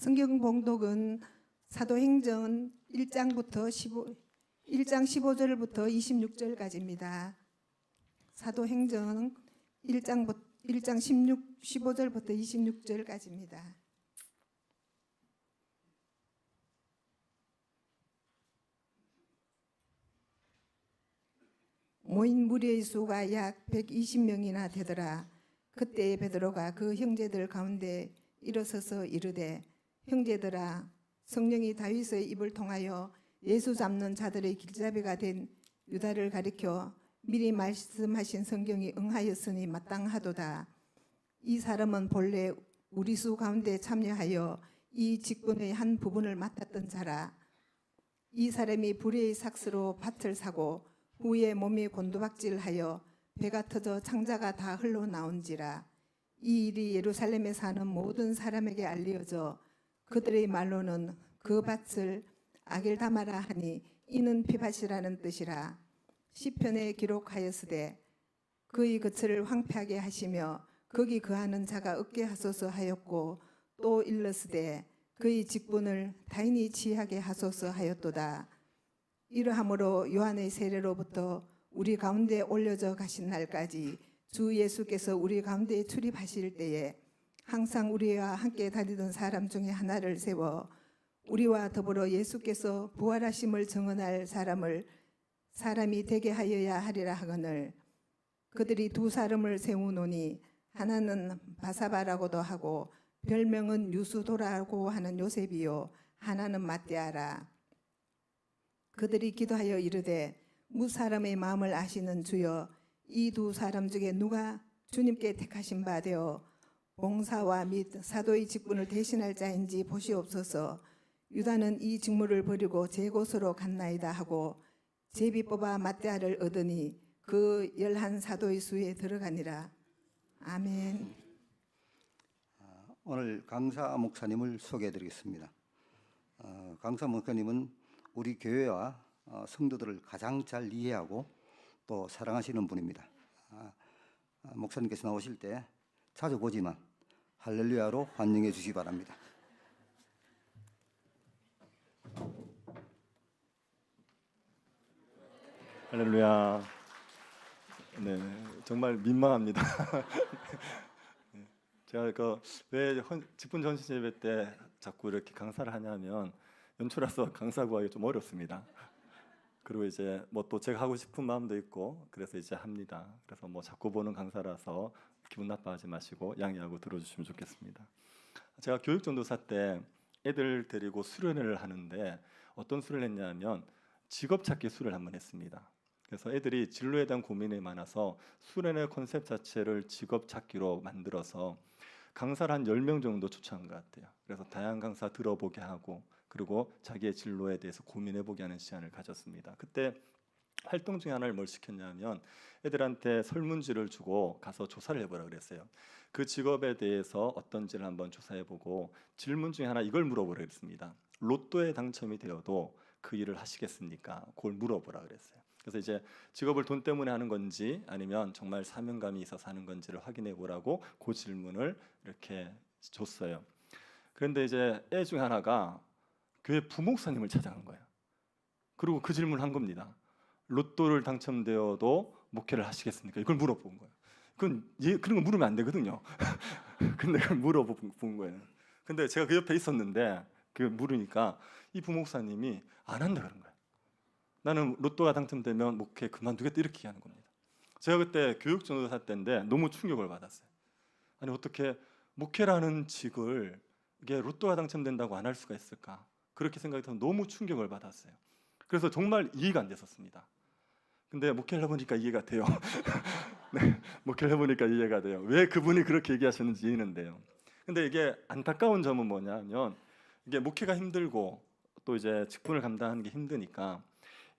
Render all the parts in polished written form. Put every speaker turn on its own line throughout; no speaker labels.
성경 봉독은 사도행전 1장 15절부터 26절까지입니다. 사도행전 1장 15절부터 26절까지입니다. 모인 무리의 수가 약 120명이나 되더라. 그때 베드로가 그 형제들 가운데 일어서서 이르되, 형제들아, 성령이 다윗의 입을 통하여 예수 잡는 자들의 길잡이가 된 유다를 가리켜 미리 말씀하신 성경이 응하였으니 마땅하도다. 이 사람은 본래 우리 수 가운데 참여하여 이 직분의 한 부분을 맡았던 자라. 이 사람이 불의의 삭스로 밭을 사고 후에 몸이 곤두박질하여 배가 터져 창자가 다 흘러나온지라. 이 일이 예루살렘에 사는 모든 사람에게 알려져 그들의 말로는 그 밭을 아겔다마라 하니 이는 피밭이라는 뜻이라. 시편에 기록하였으되 그의 거처를 황폐하게 하시며 거기 거하는 자가 없게 하소서 하였고, 또 일렀으되 그의 직분을 타인이 취하게 하소서 하였도다. 이러함으로 요한의 세례로부터 우리 가운데 올려져 가신 날까지 주 예수께서 우리 가운데 출입하실 때에 항상 우리와 함께 다니던 사람 중에 하나를 세워 우리와 더불어 예수께서 부활하심을 증언할 사람이 되게 하여야 하리라 하거늘, 그들이 두 사람을 세우노니 하나는 바사바라고도 하고 별명은 유수도라고 하는 요셉이요 하나는 matthe아라. 그들이 기도하여 이르되, 무사람의 마음을 아시는 주여, 이 두 사람 중에 누가 주님께 택하신 바 되어 봉사와 및 사도의 직분을 대신할 자인지 보시옵소서. 유다는 이 직무를 버리고 제 곳으로 갔나이다 하고 제비 뽑아 matthe아를 얻으니 그 11 사도의 수에 들어가니라. 아멘.
오늘 강사 목사님을 소개해드리겠습니다. 강사 목사님은 우리 교회와 성도들을 가장 잘 이해하고 또 사랑하시는 분입니다. 목사님께서 나오실 때 자주 보지만 할렐루야로 환영해 주시기 바랍니다.
할렐루야. 네, 정말 민망합니다. 제가 왜 직분 전시 예배 때 자꾸 이렇게 강사를 하냐면 연초라서 강사 구하기 좀 어렵습니다. 그리고 이제 뭐 또 제가 하고 싶은 마음도 있고 그래서 이제 합니다. 그래서 뭐 자꾸 보는 강사라서 기분 나빠하지 마시고 양해하고 들어주시면 좋겠습니다. 제가 교육전도사 때 애들 데리고 수련회를 하는데 어떤 수련을 했냐면 직업 찾기 수련을 한번 했습니다. 그래서 애들이 진로에 대한 고민이 많아서 수련회 컨셉 자체를 직업 찾기로 만들어서 강사를 한 10명 정도 초청한 것 같아요. 그래서 다양한 강사 들어보게 하고 그리고 자기의 진로에 대해서 고민해보게 하는 시간을 가졌습니다. 그때 활동 중에 하나를 뭘 시켰냐면 애들한테 설문지를 주고 가서 조사를 해보라 그랬어요. 그 직업에 대해서 어떤지를 한번 조사해보고 질문 중에 하나 이걸 물어보라 그랬습니다. 로또에 당첨이 되어도 그 일을 하시겠습니까? 그걸 물어보라 그랬어요. 그래서 이제 직업을 돈 때문에 하는 건지 아니면 정말 사명감이 있어서 하는 건지를 확인해 보라고 그 질문을 이렇게 줬어요. 그런데 이제 애 중에 하나가 교회 부목사님을 찾아간 거예요. 그리고 그 질문을 한 겁니다. 로또를 당첨되어도 목회를 하시겠습니까? 이걸 물어본 거예요. 그런 거 물으면 안 되거든요. 근데 그걸 물어본 거예요. 근데 제가 그 옆에 있었는데 그 물으니까 이 부목사님이 안 한다 그런 거예요. 나는 로또가 당첨되면 목회 그만두겠다 이렇게 얘기하는 겁니다. 제가 그때 교육전도사 때인데 너무 충격을 받았어요. 아니 어떻게 목회라는 직을 이게 로또가 당첨된다고 안 할 수가 있을까? 그렇게 생각이 들어서 너무 충격을 받았어요. 그래서 정말 이해가 안 됐었습니다. 근데 목회를 해보니까 이해가 돼요. 네, 목회를 해보니까 이해가 돼요. 왜 그분이 그렇게 얘기하셨는지 이해는 돼요. 근데 이게 안타까운 점은 뭐냐면 이게 목회가 힘들고 또 이제 직분을 감당하는 게 힘드니까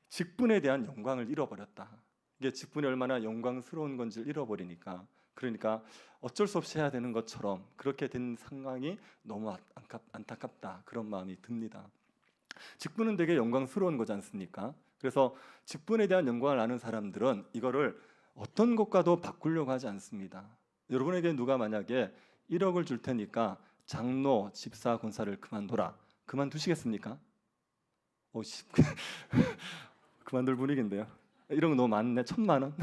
직분에 대한 영광을 잃어버렸다. 이게 직분이 얼마나 영광스러운 건지를 잃어버리니까 그러니까 어쩔 수 없이 해야 되는 것처럼 그렇게 된 상황이 너무 안타깝다 그런 마음이 듭니다. 직분은 되게 영광스러운 거지 않습니까? 그래서 직분에 대한 영광을 아는 사람들은 이거를 어떤 것과도 바꾸려고 하지 않습니다. 여러분에게 누가 만약에 1억을 줄 테니까 장로, 집사, 권사를 그만둬라. 그만두시겠습니까? 그만둘 분위기인데요. 이런 거 너무 많네. 1,000만 원.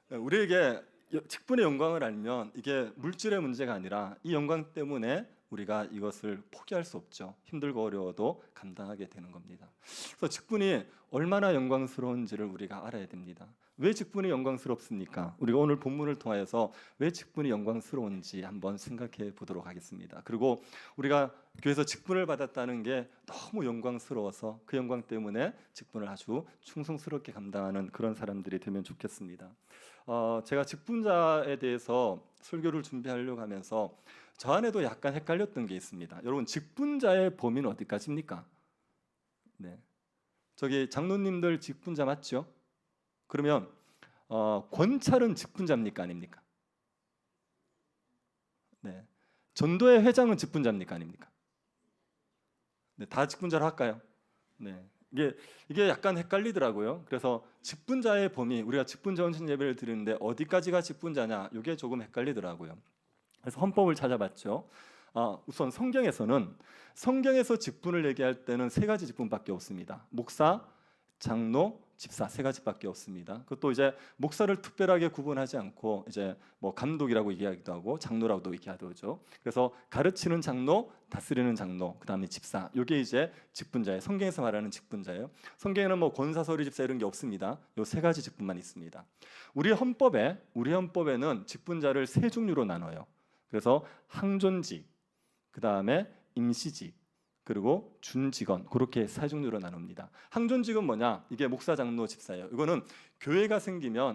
우리에게 직분의 영광을 알면 이게 물질의 문제가 아니라 이 영광 때문에 우리가 이것을 포기할 수 없죠. 힘들고 어려워도 감당하게 되는 겁니다. 그래서 직분이 얼마나 영광스러운지를 우리가 알아야 됩니다. 왜 직분이 영광스럽습니까? 우리가 오늘 본문을 통하여서 왜 직분이 영광스러운지 한번 생각해 보도록 하겠습니다. 그리고 우리가 교회에서 직분을 받았다는 게 너무 영광스러워서 그 영광 때문에 직분을 아주 충성스럽게 감당하는 그런 사람들이 되면 좋겠습니다. 제가 직분자에 대해서 설교를 준비하려고 하면서 저 안에도 약간 헷갈렸던 게 있습니다. 여러분, 직분자의 범위는 어디까지입니까? 네, 저기 장로님들 직분자 맞죠? 그러면 권찰은 직분자입니까, 아닙니까? 네, 전도회 회장은 직분자입니까, 아닙니까? 네, 다 직분자로 할까요? 네, 이게 약간 헷갈리더라고요. 그래서 직분자의 범위, 우리가 직분자 헌신 예배를 드리는데 어디까지가 직분자냐, 이게 조금 헷갈리더라고요. 그래서 헌법을 찾아봤죠. 우선 성경에서 직분을 얘기할 때는 3가지 직분밖에 없습니다. 목사, 장로, 집사 3가지밖에 없습니다. 그것도 이제 목사를 특별하게 구분하지 않고 이제 뭐 감독이라고 얘기하기도 하고 장로라고도 얘기하기도 하죠. 그래서 가르치는 장로, 다스리는 장로, 그다음에 집사. 이게 이제 직분자예요. 성경에서 말하는 직분자예요. 성경에는 뭐 권사, 서리, 집사 이런 게 없습니다. 요 3가지 직분만 있습니다. 우리 헌법에는 직분자를 3종류로 나눠요. 그래서 항존직, 그다음에 임시직, 그리고 준직원, 그렇게 3종류로 나눕니다. 항존직은 뭐냐? 이게 목사, 장로, 집사예요. 이거는 교회가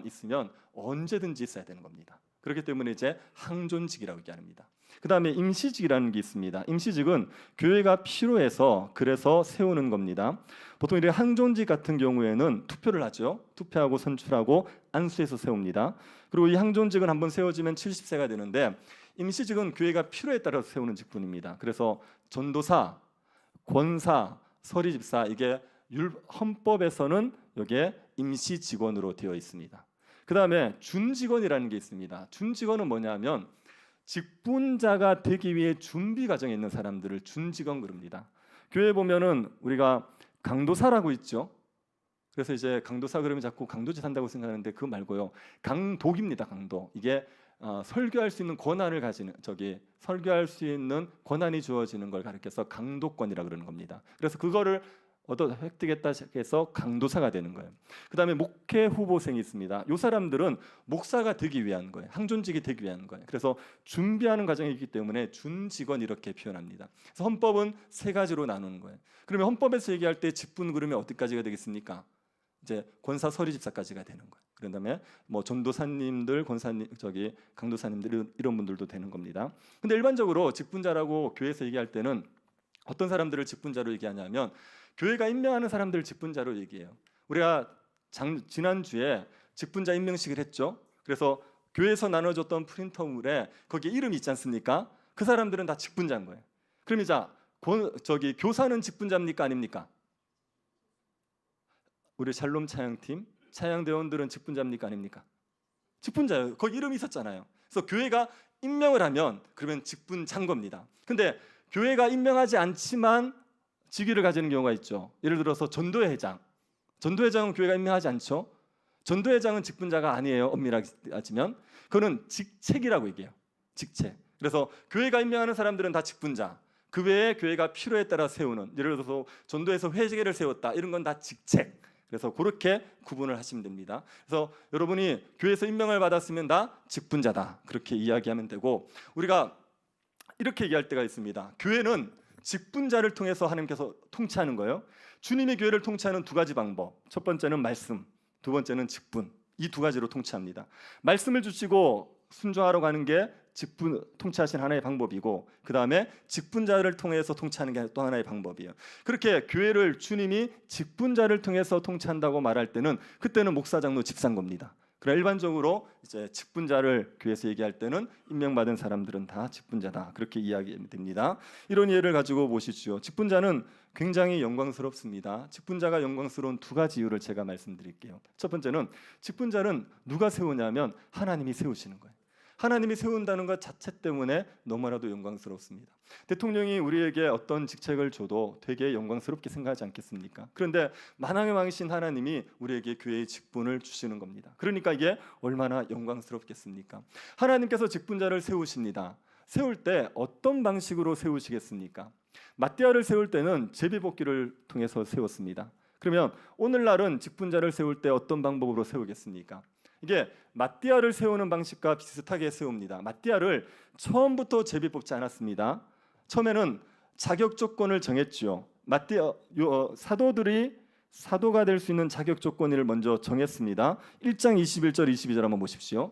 있으면 언제든지 있어야 되는 겁니다. 그렇기 때문에 이제 항존직이라고 얘기합니다. 그다음에 임시직이라는 게 있습니다. 임시직은 교회가 필요해서 그래서 세우는 겁니다. 보통 이렇게 항존직 같은 경우에는 투표를 하죠. 투표하고 선출하고 안수해서 세웁니다. 그리고 이 항존직은 한번 세워지면 70세가 되는데 임시직은 교회가 필요에 따라서 세우는 직분입니다. 그래서 전도사, 권사, 서리집사, 이게 헌법에서는 이게 임시 직원으로 되어 있습니다. 그 다음에 준직원이라는 게 있습니다. 준직원은 뭐냐면 직분자가 되기 위해 준비 과정에 있는 사람들을 준직원 그럽니다. 교회 보면은 우리가 강도사라고 있죠. 그래서 이제 강도사 그러면 자꾸 강도짓 한다고 생각하는데 그거 말고요. 강독입니다. 강독. 이게 설교할 수 있는 권한을 가지는 설교할 수 있는 권한이 주어지는 걸 가리켜서 강도권이라 그러는 겁니다. 그래서 그거를 획득했다 해서 강도사가 되는 거예요. 그다음에 목회 후보생이 있습니다. 이 사람들은 목사가 되기 위한 거예요. 항존직이 되기 위한 거예요. 그래서 준비하는 과정이 있기 때문에 준직원 이렇게 표현합니다. 그래서 헌법은 3가지로 나누는 거예요. 그러면 헌법에서 얘기할 때 직분 그러면 어디까지가 되겠습니까? 이제 권사, 서리, 집사까지가 되는 거예요. 그런 다음에 뭐 전도사님들, 권사님, 강도사님들 이런 분들도 되는 겁니다. 근데 일반적으로 직분자라고 교회에서 얘기할 때는 어떤 사람들을 직분자로 얘기하냐면 교회가 임명하는 사람들을 직분자로 얘기해요. 우리가 지난주에 직분자 임명식을 했죠. 그래서 교회에서 나눠줬던 프린터물에 거기에 이름이 있지 않습니까? 그 사람들은 다 직분자인 거예요. 그럼 이제 교사는 직분자입니까, 아닙니까? 우리 샬롬 찬양팀, 찬양대원들은 직분자입니까, 아닙니까? 직분자예요. 거기 이름이 있었잖아요. 그래서 교회가 임명을 하면 그러면 직분자인 겁니다. 근데 교회가 임명하지 않지만 직위를 가지는 경우가 있죠. 예를 들어서 전도회장. 전도회장은 교회가 임명하지 않죠. 전도회장은 직분자가 아니에요. 엄밀하게 따지면 그거는 직책이라고 얘기해요. 직책. 그래서 교회가 임명하는 사람들은 다 직분자. 그 외에 교회가 필요에 따라 세우는, 예를 들어서 전도에서 회계를 세웠다, 이런 건 다 직책. 그래서 그렇게 구분을 하시면 됩니다. 그래서 여러분이 교회에서 임명을 받았으면 다 직분자다, 그렇게 이야기하면 되고, 우리가 이렇게 얘기할 때가 있습니다. 교회는 직분자를 통해서 하나님께서 통치하는 거예요. 주님이 교회를 통치하는 2가지 방법. 첫 번째는 말씀, 두 번째는 직분. 이 2가지로 통치합니다. 말씀을 주시고 순종하러 가는 게 직분 통치하신 하나의 방법이고, 그 다음에 직분자를 통해서 통치하는 게 또 하나의 방법이에요. 그렇게 교회를 주님이 직분자를 통해서 통치한다고 말할 때는 그때는 목사, 장로, 집사인 겁니다. 그러나 일반적으로 이제 직분자를 교회에서 얘기할 때는 임명받은 사람들은 다 직분자다, 그렇게 이야기됩니다. 이런 예를 가지고 보시죠. 직분자는 굉장히 영광스럽습니다. 직분자가 영광스러운 2가지 이유를 제가 말씀드릴게요. 첫 번째는 직분자는 누가 세우냐면 하나님이 세우시는 거예요. 하나님이 세운다는 것 자체 때문에 너무나도 영광스럽습니다. 대통령이 우리에게 어떤 직책을 줘도 되게 영광스럽게 생각하지 않겠습니까? 그런데 만왕의 왕이신 하나님이 우리에게 교회의 직분을 주시는 겁니다. 그러니까 이게 얼마나 영광스럽겠습니까? 하나님께서 직분자를 세우십니다. 세울 때 어떤 방식으로 세우시겠습니까? 맏대아를 세울 때는 제비뽑기를 통해서 세웠습니다. 그러면 오늘날은 직분자를 세울 때 어떤 방법으로 세우겠습니까? 이게 맏대아를 세우는 방식과 비슷하게 세웁니다. 맏대아를 처음부터 제비 뽑지 않았습니다. 처음에는 자격 조건을 정했죠. 사도들이 사도가 될 수 있는 자격 조건을 먼저 정했습니다. 1장 21절 22절 한번 보십시오.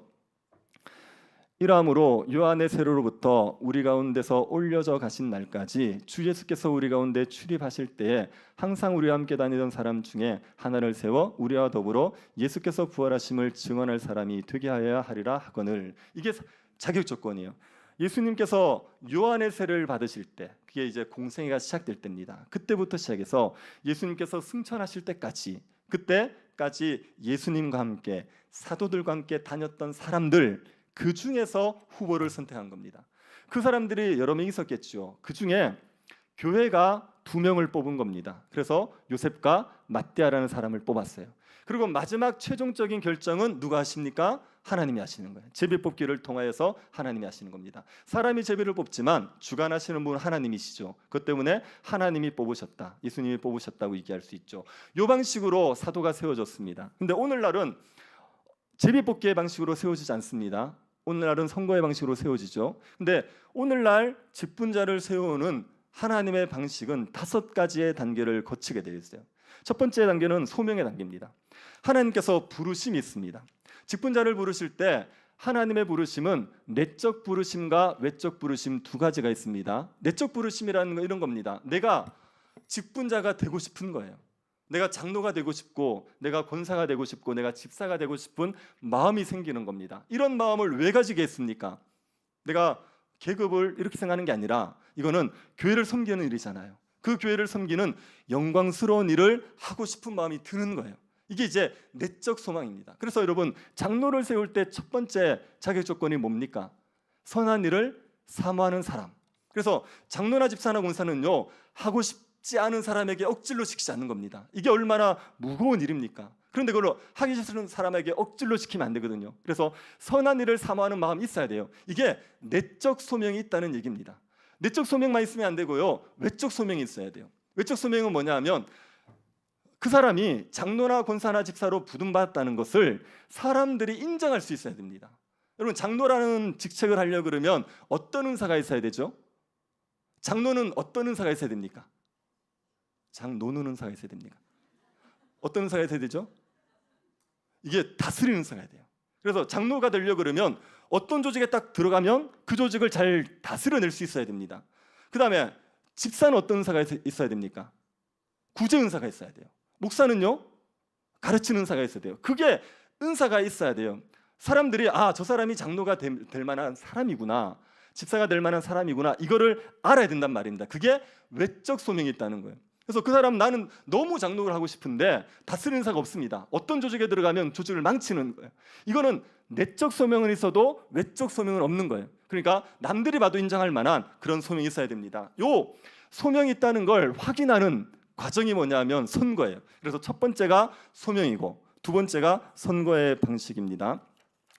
이러함으로 요한의 세로로부터 우리 가운데서 올려져 가신 날까지 주 예수께서 우리 가운데 출입하실 때에 항상 우리와 함께 다니던 사람 중에 하나를 세워 우리와 더불어 예수께서 부활하심을 증언할 사람이 되게 하여야 하리라 하거늘. 이게 자격 조건이에요. 예수님께서 요한의 세를 받으실 때, 그게 이제 공생애가 시작될 때입니다. 그때부터 시작해서 예수님께서 승천하실 때까지, 그때까지 예수님과 함께 사도들과 함께 다녔던 사람들, 그 중에서 후보를 선택한 겁니다. 그 사람들이 여러 명 있었겠죠. 그 중에 교회가 2명을 뽑은 겁니다. 그래서 요셉과 맏대아라는 사람을 뽑았어요. 그리고 마지막 최종적인 결정은 누가 하십니까? 하나님이 하시는 거예요. 제비뽑기를 통하여서 하나님이 하시는 겁니다. 사람이 제비를 뽑지만 주관하시는 분은 하나님이시죠. 그것 때문에 하나님이 뽑으셨다, 예수님이 뽑으셨다고 얘기할 수 있죠. 이 방식으로 사도가 세워졌습니다. 근데 오늘날은 제비뽑기의 방식으로 세워지지 않습니다. 오늘날은 선거의 방식으로 세워지죠. 근데 오늘날 직분자를 세우는 하나님의 방식은 5가지의 단계를 거치게 되어 있어요. 첫 번째 단계는 소명의 단계입니다. 하나님께서 부르심이 있습니다. 직분자를 부르실 때 하나님의 부르심은 내적 부르심과 외적 부르심 2가지가 있습니다. 내적 부르심이라는 건 이런 겁니다. 내가 직분자가 되고 싶은 거예요. 내가 장로가 되고 싶고, 내가 권사가 되고 싶고, 내가 집사가 되고 싶은 마음이 생기는 겁니다. 이런 마음을 왜 가지게 했습니까? 내가 계급을 이렇게 생각하는 게 아니라 이거는 교회를 섬기는 일이잖아요. 그 교회를 섬기는 영광스러운 일을 하고 싶은 마음이 드는 거예요. 이게 이제 내적 소망입니다. 그래서 여러분, 장로를 세울 때 첫 번째 자격 조건이 뭡니까? 선한 일을 사모하는 사람. 그래서 장로나 집사나 권사는요, 하고 싶지 않은 사람에게 억지로 시키지 않는 겁니다. 이게 얼마나 무거운 일입니까? 그런데 그걸 하기 싫은 사람에게 억지로 시키면 안 되거든요. 그래서 선한 일을 사모하는 마음이 있어야 돼요. 이게 내적 소명이 있다는 얘기입니다. 내적 소명만 있으면 안 되고요, 외적 소명이 있어야 돼요. 외적 소명은 뭐냐 하면 그 사람이 장로나 권사나 집사로 부름받았다는 것을 사람들이 인정할 수 있어야 됩니다. 여러분, 장로라는 직책을 하려고 그러면 어떤 은사가 있어야 되죠? 장로는 어떤 은사가 있어야 됩니까? 장로는 은사가 있어야 됩니까? 어떤 은사가 있어야 되죠? 이게 다스리는 은사가 돼요. 그래서 장로가 되려고 그러면 어떤 조직에 딱 들어가면 그 조직을 잘 다스려낼 수 있어야 됩니다. 그 다음에 집사는 어떤 은사가 있어야 됩니까? 구제 은사가 있어야 돼요. 목사는요, 가르치는 은사가 있어야 돼요. 그게 은사가 있어야 돼요. 사람들이 저 사람이 장로가 될 만한 사람이구나, 집사가 될 만한 사람이구나, 이거를 알아야 된단 말입니다. 그게 외적 소명이 있다는 거예요. 그래서 그 사람, 나는 너무 장로를 하고 싶은데 다스리는 은사가 없습니다. 어떤 조직에 들어가면 조직을 망치는 거예요. 이거는 내적 소명은 있어도 외적 소명은 없는 거예요. 그러니까 남들이 봐도 인정할 만한 그런 소명이 있어야 됩니다. 요 소명이 있다는 걸 확인하는 과정이 뭐냐면 선거예요. 그래서 첫 번째가 소명이고, 두 번째가 선거의 방식입니다.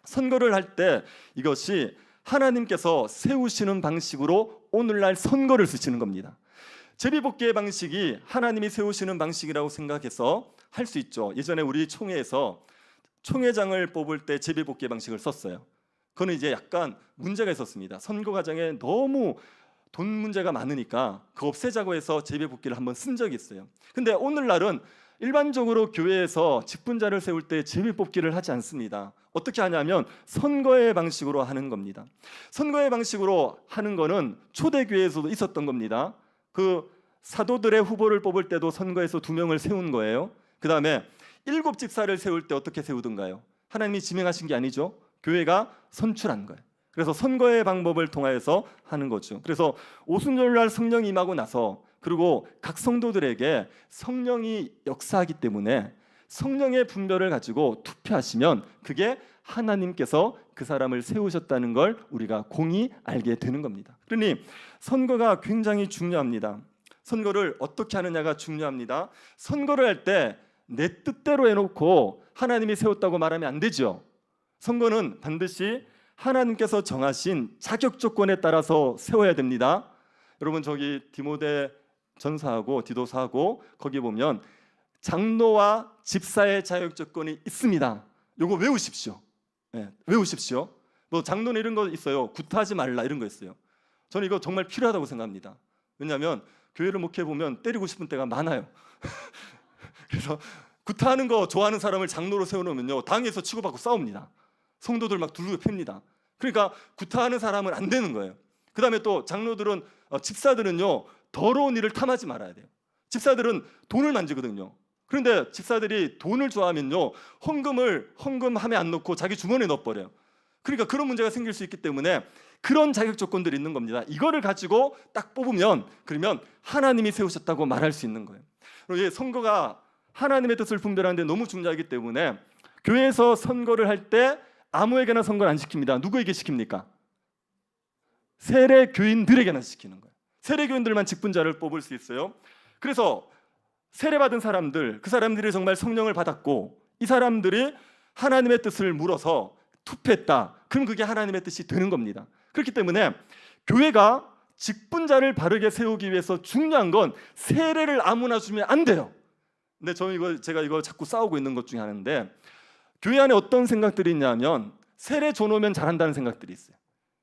선거를 할 때 이것이 하나님께서 세우시는 방식으로 오늘날 선거를 쓰시는 겁니다. 제비뽑기의 방식이 하나님이 세우시는 방식이라고 생각해서 할 수 있죠. 예전에 우리 총회에서 총회장을 뽑을 때 제비뽑기의 방식을 썼어요. 그거는 이제 약간 문제가 있었습니다. 선거 과정에 너무 돈 문제가 많으니까 그거 없애자고 해서 제비뽑기를 한번 쓴 적이 있어요. 근데 오늘날은 일반적으로 교회에서 직분자를 세울 때 제비뽑기를 하지 않습니다. 어떻게 하냐면 선거의 방식으로 하는 겁니다. 선거의 방식으로 하는 거는 초대교회에서도 있었던 겁니다. 그 사도들의 후보를 뽑을 때도 선거에서 2명을 세운 거예요. 그 다음에 7 집사를 세울 때 어떻게 세우던가요? 하나님이 지명하신 게 아니죠. 교회가 선출한 거예요. 그래서 선거의 방법을 통하여서 하는 거죠. 그래서 오순절날 성령이 임하고 나서, 그리고 각 성도들에게 성령이 역사하기 때문에 성령의 분별을 가지고 투표하시면 그게 하나님께서 그 사람을 세우셨다는 걸 우리가 공히 알게 되는 겁니다. 그러니 선거가 굉장히 중요합니다. 선거를 어떻게 하느냐가 중요합니다. 선거를 할 때 내 뜻대로 해놓고 하나님이 세웠다고 말하면 안 되죠. 선거는 반드시 하나님께서 정하신 자격 조건에 따라서 세워야 됩니다. 여러분 저기 디모데 전서하고 디도서하고 거기 보면 장로와 집사의 자격 조건이 있습니다. 요거 외우십시오. 네, 외우십시오. 뭐 장로는 이런 거 있어요. 구타하지 말라 이런 거 있어요. 저는 이거 정말 필요하다고 생각합니다. 왜냐하면 교회를 목회 보면 때리고 싶은 때가 많아요. 그래서 구타하는 거 좋아하는 사람을 장로로 세워놓으면요 당에서 치고받고 싸웁니다. 성도들 막 두르고 팹니다. 그러니까 구타하는 사람은 안 되는 거예요. 그 다음에 또 장로들은 집사들은요 더러운 일을 탐하지 말아야 돼요. 집사들은 돈을 만지거든요. 그런데 집사들이 돈을 좋아하면요 헌금함에 안 넣고 자기 주머니에 넣어버려요. 그러니까 그런 문제가 생길 수 있기 때문에 그런 자격 조건들이 있는 겁니다. 이거를 가지고 딱 뽑으면 그러면 하나님이 세우셨다고 말할 수 있는 거예요. 그리고 선거가 하나님의 뜻을 분별하는데 너무 중요하기 때문에 교회에서 선거를 할 때 아무에게나 선거를 안 시킵니다. 누구에게 시킵니까? 세례 교인들에게나 시키는 거예요. 세례 교인들만 직분자를 뽑을 수 있어요. 그래서 세례받은 사람들, 그 사람들이 정말 성령을 받았고 이 사람들이 하나님의 뜻을 물어서 투표했다. 그럼 그게 하나님의 뜻이 되는 겁니다. 그렇기 때문에 교회가 직분자를 바르게 세우기 위해서 중요한 건 세례를 아무나 주면 안 돼요. 근데 제가 이거 자꾸 싸우고 있는 것 중에 하나인데 교회 안에 어떤 생각들이 있냐면 세례 줘놓으면 잘한다는 생각들이 있어요.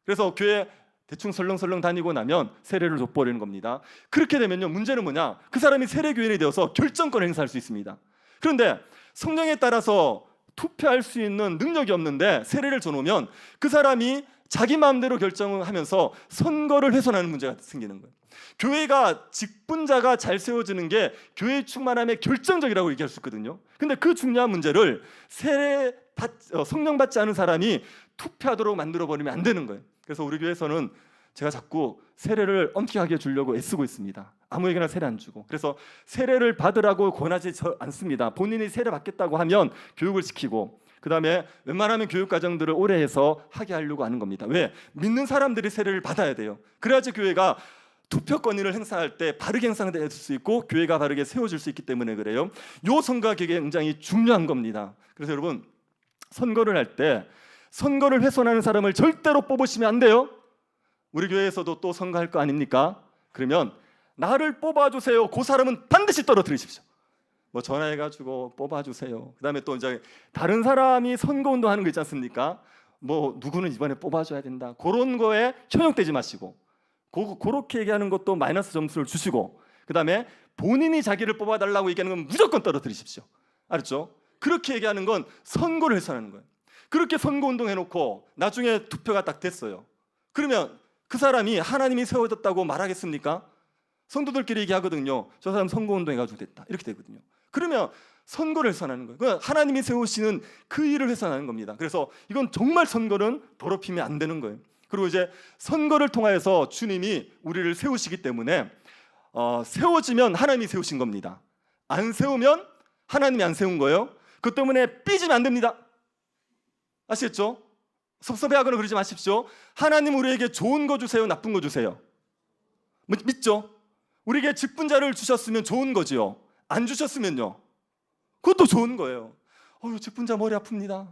그래서 교회 대충 설렁설렁 다니고 나면 세례를 줘버리는 겁니다. 그렇게 되면요 문제는 뭐냐? 그 사람이 세례 교인이 되어서 결정권 행사할 수 있습니다. 그런데 성령에 따라서 투표할 수 있는 능력이 없는데 세례를 줘놓으면 그 사람이 자기 마음대로 결정하면서 선거를 훼손하는 문제가 생기는 거예요. 교회가 직분자가 잘 세워지는 게 교회의 충만함의 결정적이라고 얘기할 수 있거든요. 근데 그 중요한 문제를 성령 받지 않은 사람이 투표하도록 만들어버리면 안 되는 거예요. 그래서 우리 교회에서는 제가 자꾸 세례를 엄격하게 주려고 애쓰고 있습니다. 아무에게나 세례 안 주고. 그래서 세례를 받으라고 권하지 않습니다. 본인이 세례 받겠다고 하면 교육을 시키고 그 다음에 웬만하면 교육과정들을 오래 해서 하게 하려고 하는 겁니다. 왜? 믿는 사람들이 세례를 받아야 돼요. 그래야지 교회가 투표 권위를 행사할 때 바르게 행사될 수 있고 교회가 바르게 세워질 수 있기 때문에 그래요. 요 선거가 굉장히 중요한 겁니다. 그래서 여러분 선거를 할 때 선거를 훼손하는 사람을 절대로 뽑으시면 안 돼요. 우리 교회에서도 또 선거할 거 아닙니까? 그러면 나를 뽑아주세요. 그 사람은 반드시 떨어뜨리십시오. 뭐 전화해가지고 뽑아주세요. 그 다음에 또 이제 다른 사람이 선거운동하는 거 있지 않습니까? 뭐 누구는 이번에 뽑아줘야 된다. 그런 거에 현혹되지 마시고 그렇게 얘기하는 것도 마이너스 점수를 주시고 그 다음에 본인이 자기를 뽑아달라고 얘기하는 건 무조건 떨어뜨리십시오. 알았죠? 그렇게 얘기하는 건 선거를 훼손하는 거예요. 그렇게 선거운동 해놓고 나중에 투표가 딱 됐어요. 그러면 그 사람이 하나님이 세워졌다고 말하겠습니까? 성도들끼리 얘기하거든요. 저 사람 선거운동 해가지고 됐다. 이렇게 되거든요. 그러면 선거를 훼손하는 거예요. 그러니까 하나님이 세우시는 그 일을 훼손하는 겁니다. 그래서 이건 정말 선거는 더럽히면 안 되는 거예요. 그리고 이제 선거를 통하여서 주님이 우리를 세우시기 때문에 세워지면 하나님이 세우신 겁니다. 안 세우면 하나님이 안 세운 거예요. 그것 때문에 삐지면 안 됩니다. 아시겠죠? 섭섭해하거나 그러지 마십시오. 하나님 우리에게 좋은 거 주세요, 나쁜 거 주세요? 믿죠? 우리에게 직분자를 주셨으면 좋은 거지요. 안 주셨으면요, 그것도 좋은 거예요. 직분자 머리 아픕니다.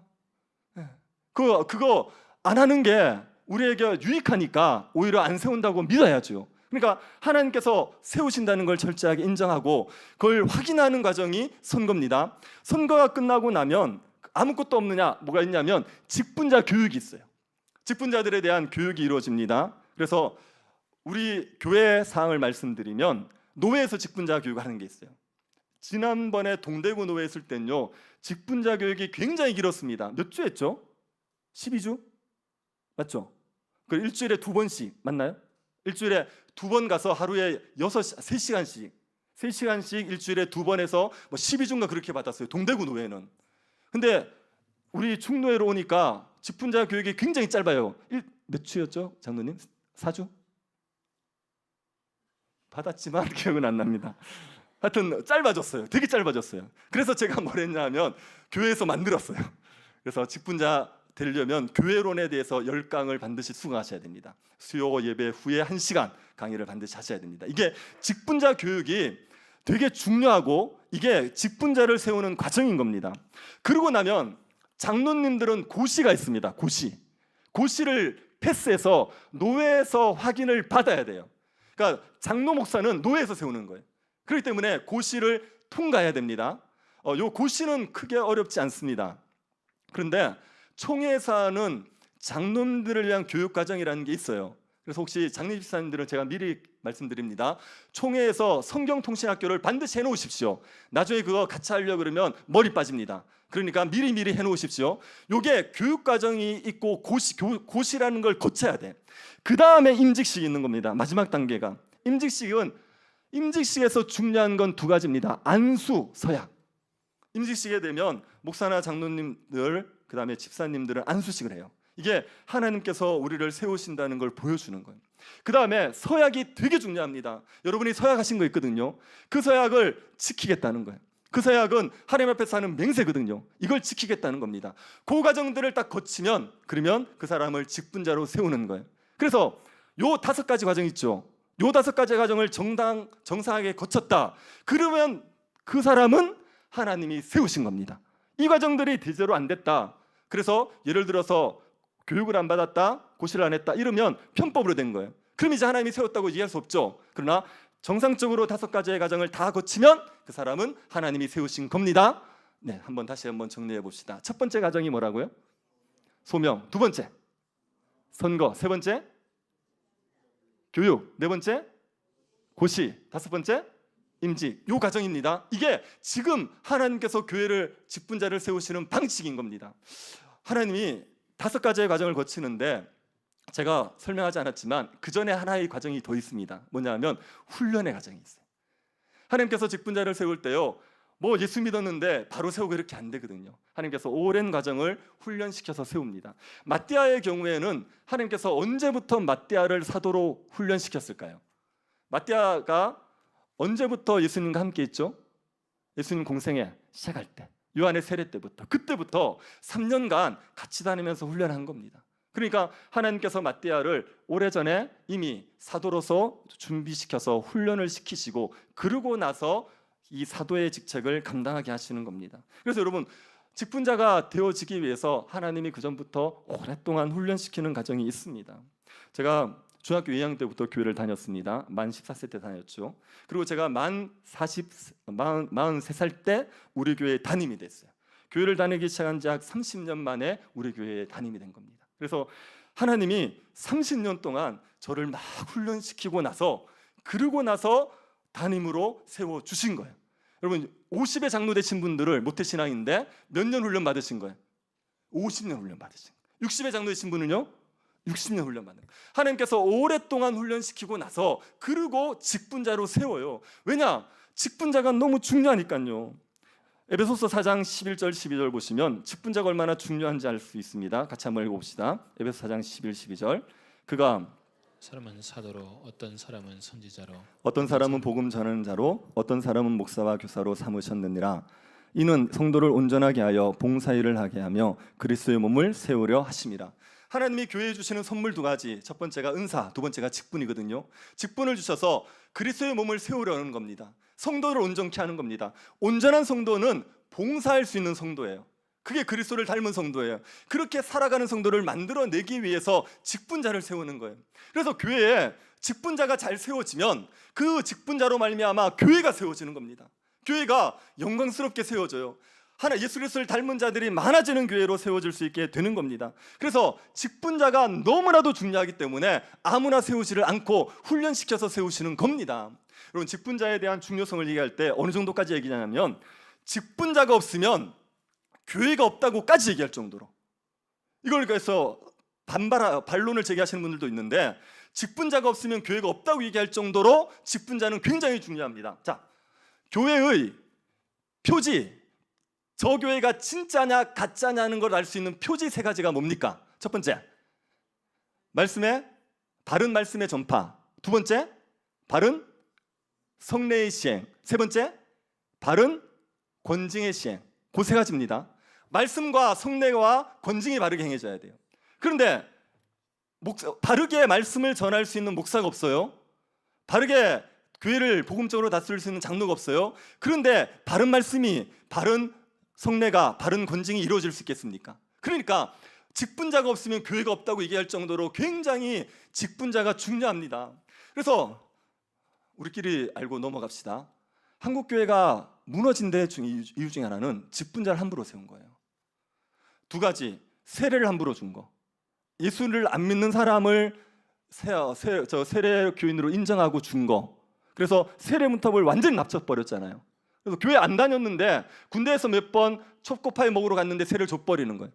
그거 안 하는 게 우리에게 유익하니까 오히려 안 세운다고 믿어야죠. 그러니까 하나님께서 세우신다는 걸 철저하게 인정하고 그걸 확인하는 과정이 선거입니다. 선거가 끝나고 나면 아무것도 없느냐? 뭐가 있냐면 직분자 교육이 있어요. 직분자들에 대한 교육이 이루어집니다. 그래서 우리 교회 사항을 말씀드리면 노회에서 직분자 교육을 하는 게 있어요. 지난번에 동대구 노회 했을 때는요 직분자 교육이 굉장히 길었습니다. 몇 주 했죠? 12주? 맞죠? 그 일주일에 2번씩 맞나요? 일주일에 2번 가서 하루에 3시간씩 일주일에 2번 해서 뭐 12주인가 그렇게 받았어요. 동대구 노회는. 근데 우리 충노회로 오니까 직분자 교육이 굉장히 짧아요. 몇 주였죠? 장로님? 4주? 받았지만 기억은 안 납니다. 하여튼 짧아졌어요. 되게 짧아졌어요. 그래서 제가 뭘 했냐면 교회에서 만들었어요. 그래서 직분자 되려면 교회론에 대해서 10강을 반드시 수강하셔야 됩니다. 수요 예배 후에 1시간 강의를 반드시 하셔야 됩니다. 이게 직분자 교육이 되게 중요하고 이게 직분자를 세우는 과정인 겁니다. 그러고 나면 장로님들은 고시가 있습니다. 고시를 패스해서 노회에서 확인을 받아야 돼요. 그러니까 장로 목사는 노회에서 세우는 거예요. 그렇기 때문에 고시를 통과해야 됩니다. 요 고시는 크게 어렵지 않습니다. 그런데 총회사는 장로님들을 위한 교육 과정이라는 게 있어요. 그래서 혹시 장로집사님들은 제가 미리 말씀드립니다. 총회에서 성경통신학교를 반드시 해놓으십시오. 나중에 그거 같이 하려고 그러면 머리 빠집니다. 그러니까 미리 해놓으십시오. 요게 교육 과정이 있고 고시라는 걸 거쳐야 돼. 그 다음에 임직식이 있는 겁니다. 마지막 단계가 임직식에서 중요한 건 두 가지입니다. 안수, 서약. 임직식에 되면 목사나 장로님들 그 다음에 집사님들은 안수식을 해요. 이게 하나님께서 우리를 세우신다는 걸 보여주는 거예요. 그 다음에 서약이 되게 중요합니다. 여러분이 서약하신 거 있거든요. 그 서약을 지키겠다는 거예요. 그 서약은 하나님 앞에서 하는 맹세거든요. 이걸 지키겠다는 겁니다. 그 과정들을 딱 거치면 그러면 그 사람을 직분자로 세우는 거예요. 그래서 요 5가지 과정 있죠. 요 5가지 과정을 정상하게 거쳤다. 그러면 그 사람은 하나님이 세우신 겁니다. 이 과정들이 제대로 안 됐다. 그래서 예를 들어서 교육을 안 받았다, 고시를 안 했다 이러면 편법으로 된 거예요. 그럼 이제 하나님이 세웠다고 얘기할 수 없죠. 그러나 정상적으로 5가지의 과정을 다 거치면 그 사람은 하나님이 세우신 겁니다. 네, 다시 한번 정리해 봅시다. 첫 번째 과정이 뭐라고요? 소명. 두 번째 선거. 세 번째 교육. 네 번째 고시. 5번째 임직. 요 과정입니다. 이게 지금 하나님께서 교회를 직분자를 세우시는 방식인 겁니다. 하나님이 5가지의 과정을 거치는데 제가 설명하지 않았지만 그 전에 하나의 과정이 더 있습니다. 뭐냐면 훈련의 과정이 있어요. 하나님께서 직분자를 세울 때요, 뭐 예수 믿었는데 바로 세우고 이렇게 안 되거든요. 하나님께서 오랜 과정을 훈련시켜서 세웁니다. 마띠아의 경우에는 하나님께서 언제부터 마띠아를 사도로 훈련시켰을까요? 마띠아가 언제부터 예수님과 함께 있죠? 예수님 공생애 시작할 때, 요한의 세례 때부터, 그때부터 3년간 같이 다니면서 훈련한 겁니다. 그러니까 하나님께서 마띠아를 오래전에 이미 사도로서 준비시켜서 훈련을 시키시고 그러고 나서 이 사도의 직책을 감당하게 하시는 겁니다. 그래서 여러분, 직분자가 되어지기 위해서 하나님이 그전부터 오랫동안 훈련시키는 과정이 있습니다. 제가 중학교 2학년 때부터 교회를 다녔습니다. 만 14세 때 다녔죠. 그리고 제가 만 43살 때 우리 교회에 담임이 됐어요. 교회를 다니기 시작한 지 약 30년 만에 우리 교회에 담임이 된 겁니다. 그래서 하나님이 30년 동안 저를 막 훈련시키고 나서 그러고 나서 담임으로 세워주신 거예요. 여러분, 50의 장로 되신 분들을 모태신앙인데 몇 년 훈련 받으신 거예요? 50년 훈련 받으신 거예요. 60의 장로 되신 분은요? 60년 훈련 받는 거예요. 하나님께서 오랫동안 훈련시키고 나서 그리고 직분자로 세워요. 왜냐? 직분자가 너무 중요하니까요. 에베소서 4장 11절 12절 보시면 직분자가 얼마나 중요한지 알 수 있습니다. 같이 한번 읽어봅시다. 에베소 4장 11, 12절. 그가
사람은 사도로, 어떤 사람은 선지자로,
어떤 사람은 복음 전하는 자로, 어떤 사람은 목사와 교사로 삼으셨느니라. 이는 성도를 온전하게 하여 봉사일을 하게 하며 그리스도의 몸을 세우려 하심이라. 하나님이 교회에 주시는 선물 2가지. 첫 번째가 은사, 두 번째가 직분이거든요. 직분을 주셔서 그리스도의 몸을 세우려는 겁니다. 성도를 온전케 하는 겁니다. 온전한 성도는 봉사할 수 있는 성도예요. 그게 그리스도를 닮은 성도예요. 그렇게 살아가는 성도를 만들어내기 위해서 직분자를 세우는 거예요. 그래서 교회에 직분자가 잘 세워지면 그 직분자로 말미암아 교회가 세워지는 겁니다. 교회가 영광스럽게 세워져요. 하나 예수 그리스도를 닮은 자들이 많아지는 교회로 세워질 수 있게 되는 겁니다. 그래서 직분자가 너무나도 중요하기 때문에 아무나 세우지를 않고 훈련시켜서 세우시는 겁니다. 여러분, 직분자에 대한 중요성을 얘기할 때 어느 정도까지 얘기하냐면 직분자가 없으면 교회가 없다고까지 얘기할 정도로, 이걸 그래서 반론을 제기하시는 분들도 있는데 직분자가 없으면 교회가 없다고 얘기할 정도로 직분자는 굉장히 중요합니다. 자, 교회의 표지, 저 교회가 진짜냐 가짜냐는 걸 알 수 있는 표지 3가지가 뭡니까? 첫 번째, 바른 말씀의 전파. 두 번째, 바른 성례의 시행. 세 번째, 바른 권징의 시행. 그 세 가지입니다. 말씀과 성례와 권징이 바르게 행해져야 돼요. 그런데 바르게 말씀을 전할 수 있는 목사가 없어요. 바르게 교회를 복음적으로 다스릴 수 있는 장로가 없어요. 그런데 바른 말씀이, 바른 성례가, 바른 권징이 이루어질 수 있겠습니까? 그러니까 직분자가 없으면 교회가 없다고 얘기할 정도로 굉장히 직분자가 중요합니다. 그래서 우리끼리 알고 넘어갑시다. 한국 교회가 무너진 데 이유 중에 하나는 직분자를 함부로 세운 거예요. 두 가지, 세례를 함부로 준 거. 예수를 안 믿는 사람을 세례 교인으로 인정하고 준 거. 그래서 세례 문턱을 완전히 낮춰버렸잖아요. 그래서 교회 안 다녔는데 군대에서 몇 번 첩고파이 먹으러 갔는데 세례를 줘버리는 거예요.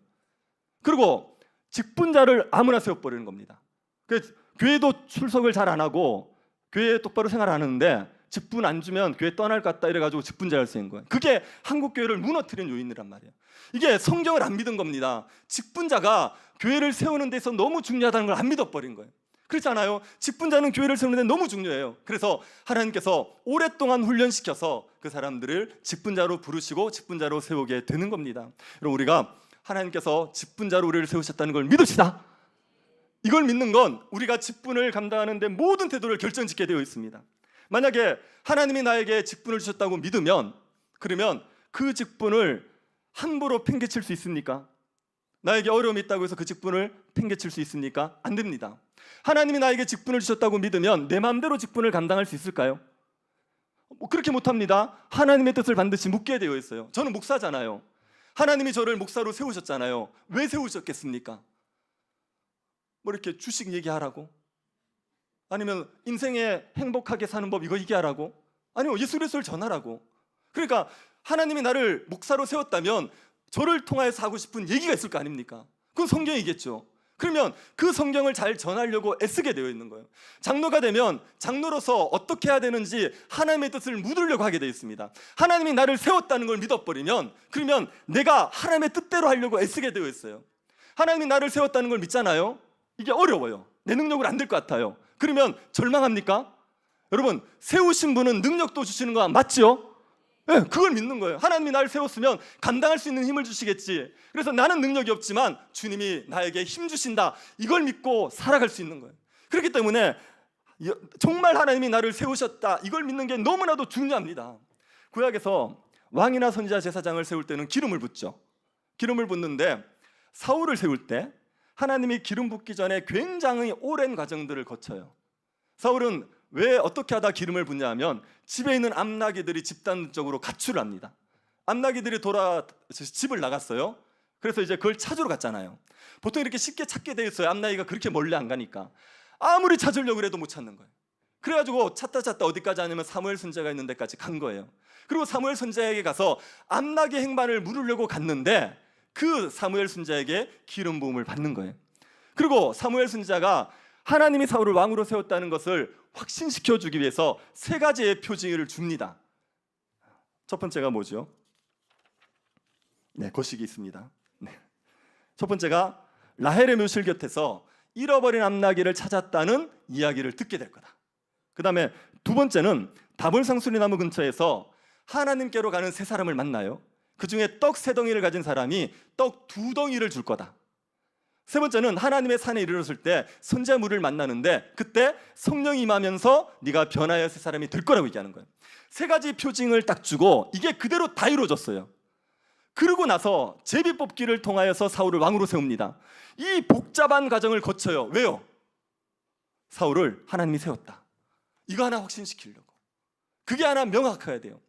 그리고 직분자를 아무나 세워버리는 겁니다. 그래서 교회도 출석을 잘 안 하고 교회에 똑바로 생활 안 하는데 직분 안 주면 교회 떠날 것 같다 이래가지고 직분자를 세운 거예요. 그게 한국 교회를 무너뜨린 요인이란 말이에요. 이게 성경을 안 믿은 겁니다. 직분자가 교회를 세우는 데서 너무 중요하다는 걸 안 믿어버린 거예요. 그렇잖아요. 직분자는 교회를 세우는 데 너무 중요해요. 그래서 하나님께서 오랫동안 훈련시켜서 그 사람들을 직분자로 부르시고 직분자로 세우게 되는 겁니다. 그럼 우리가 하나님께서 직분자로 우리를 세우셨다는 걸 믿읍시다. 이걸 믿는 건 우리가 직분을 감당하는 데 모든 태도를 결정짓게 되어 있습니다. 만약에 하나님이 나에게 직분을 주셨다고 믿으면, 그러면 그 직분을 함부로 팽개칠 수 있습니까? 나에게 어려움이 있다고 해서 그 직분을 팽개칠 수 있습니까? 안 됩니다. 하나님이 나에게 직분을 주셨다고 믿으면 내 마음대로 직분을 감당할 수 있을까요? 그렇게 못합니다. 하나님의 뜻을 반드시 묻게 되어 있어요. 저는 목사잖아요. 하나님이 저를 목사로 세우셨잖아요. 왜 세우셨겠습니까? 뭐 이렇게 주식 얘기하라고? 아니면 인생에 행복하게 사는 법 이거 얘기하라고? 아니면 예수 그리스도를 전하라고? 그러니까 하나님이 나를 목사로 세웠다면 저를 통하여서 하고 싶은 얘기가 있을 거 아닙니까? 그건 성경이겠죠. 그러면 그 성경을 잘 전하려고 애쓰게 되어 있는 거예요. 장로가 되면 장로로서 어떻게 해야 되는지 하나님의 뜻을 묻으려고 하게 되어 있습니다. 하나님이 나를 세웠다는 걸 믿어버리면, 그러면 내가 하나님의 뜻대로 하려고 애쓰게 되어 있어요. 하나님이 나를 세웠다는 걸 믿잖아요. 이게 어려워요. 내 능력으로 안 될 것 같아요. 그러면 절망합니까? 여러분, 세우신 분은 능력도 주시는 거 맞죠? 네, 그걸 믿는 거예요. 하나님이 나를 세웠으면 감당할 수 있는 힘을 주시겠지. 그래서 나는 능력이 없지만 주님이 나에게 힘 주신다. 이걸 믿고 살아갈 수 있는 거예요. 그렇기 때문에 정말 하나님이 나를 세우셨다. 이걸 믿는 게 너무나도 중요합니다. 구약에서 왕이나 선지자 제사장을 세울 때는 기름을 붓죠. 기름을 붓는데 사울을 세울 때 하나님이 기름 붓기 전에 굉장히 오랜 과정들을 거쳐요. 사울은 왜 어떻게 하다 기름을 붓냐 하면 집에 있는 암나귀들이 집단적으로 가출을 합니다. 암나귀들이 집을 나갔어요. 그래서 이제 그걸 찾으러 갔잖아요. 보통 이렇게 쉽게 찾게 돼 있어요. 암나귀가 그렇게 멀리 안 가니까. 아무리 찾으려고 해도 못 찾는 거예요. 그래가지고 찾다 어디까지 하냐면 사무엘 선지자가 있는 데까지 간 거예요. 그리고 사무엘 선지자에게 가서 암나귀 행방을 물으려고 갔는데 그 사무엘 선지자에게 기름 부음을 받는 거예요. 그리고 사무엘 선지자가 하나님이 사울을 왕으로 세웠다는 것을 확신시켜 주기 위해서 세 가지의 표징을 줍니다. 첫 번째가 뭐죠? 네, 거식이 있습니다. 네. 첫 번째가 라헬의 묘실 곁에서 잃어버린 암나귀를 찾았다는 이야기를 듣게 될 거다. 그 다음에 두 번째는 다볼상수리 나무 근처에서 하나님께로 가는 세 사람을 만나요. 그 중에 떡 3덩이를 가진 사람이 떡 2덩이를 줄 거다. 세 번째는 하나님의 산에 이르렀을 때 선지자물을 만나는데 그때 성령이 임하면서 네가 변하여 새 사람이 될 거라고 얘기하는 거예요. 세 가지 표징을 딱 주고 이게 그대로 다 이루어졌어요. 그러고 나서 제비 뽑기를 통하여서 사울을 왕으로 세웁니다. 이 복잡한 과정을 거쳐요. 왜요? 사울을 하나님이 세웠다. 이거 하나 확신시키려고. 그게 하나 명확해야 돼요.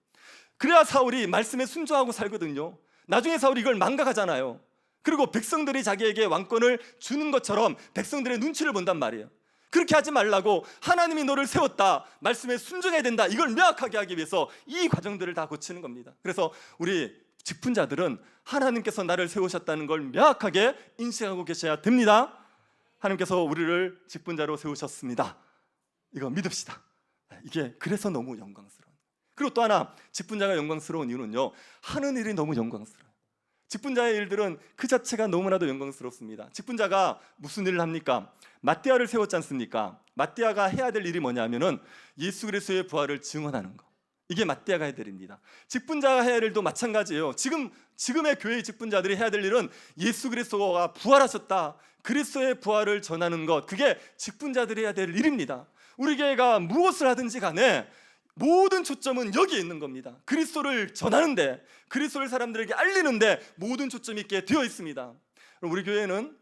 그래야 사울이 말씀에 순종하고 살거든요. 나중에 사울이 이걸 망각하잖아요. 그리고 백성들이 자기에게 왕권을 주는 것처럼 백성들의 눈치를 본단 말이에요. 그렇게 하지 말라고 하나님이 너를 세웠다. 말씀에 순종해야 된다. 이걸 명확하게 하기 위해서 이 과정들을 다 거치는 겁니다. 그래서 우리 직분자들은 하나님께서 나를 세우셨다는 걸 명확하게 인식하고 계셔야 됩니다. 하나님께서 우리를 직분자로 세우셨습니다. 이거 믿읍시다. 이게 그래서 너무 영광스러워요. 그리고 또 하나 직분자가 영광스러운 이유는요, 하는 일이 너무 영광스러워요. 직분자의 일들은 그 자체가 너무나도 영광스럽습니다. 직분자가 무슨 일을 합니까? 마띠아를 세웠지 않습니까? 마띠아가 해야 될 일이 뭐냐면은 예수 그리스도의 부활을 증언하는 거. 이게 맞대야 가야 될 일입니다. 직분자가 해야 할 일도 마찬가지예요. 지금의 교회의 직분자들이 해야 될 일은 예수 그리스도가 부활하셨다, 그리스도의 부활을 전하는 것, 그게 직분자들이 해야 될 일입니다. 우리 교회가 무엇을 하든지 간에 모든 초점은 여기에 있는 겁니다. 그리스도를 전하는데, 그리스도를 사람들에게 알리는데 모든 초점이 있게 되어 있습니다. 우리 교회는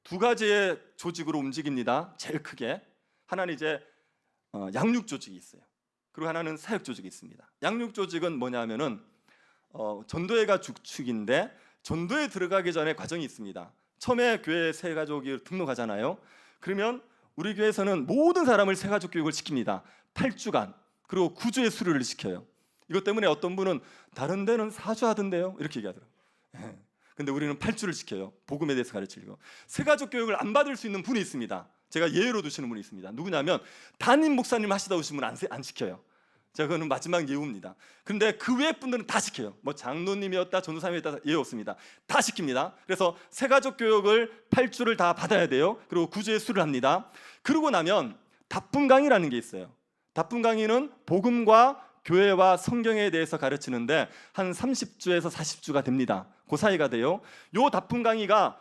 두 가지의 조직으로 움직입니다. 제일 크게 하나는 이제 양육 조직이 있어요. 그리고 하나는 사역 조직이 있습니다. 양육 조직은 뭐냐면은 전도회가 주축인데, 전도에 들어가기 전에 과정이 있습니다. 처음에 교회 새가족이 등록하잖아요. 그러면 우리 교회에서는 모든 사람을 새가족 교육을 시킵니다. 8주간, 그리고 9주의 수료를 시켜요. 이것 때문에 어떤 분은 다른 데는 4주 하던데요, 이렇게 얘기하더라고요. 근데 우리는 8주를 시켜요. 복음에 대해서 가르치려고. 새가족 교육을 안 받을 수 있는 분이 있습니다. 제가 예외로 두시는 분이 있습니다. 누구냐면 담임 목사님 하시다 오신 분은 안 시켜요. 제가 그거는 마지막 예우입니다. 근데 그 외 분들은 다 시켜요. 뭐 장로님이었다, 전도사님이었다, 예외 없습니다. 다 시킵니다. 그래서 새가족 교육을 8주를 다 받아야 돼요. 그리고 9주의 수를 합니다. 그러고 나면 답분 강의라는 게 있어요. 답분 강의는 복음과 교회와 성경에 대해서 가르치는데 한 30주에서 40주가 됩니다. 그 사이가 돼요. 요 답분 강의가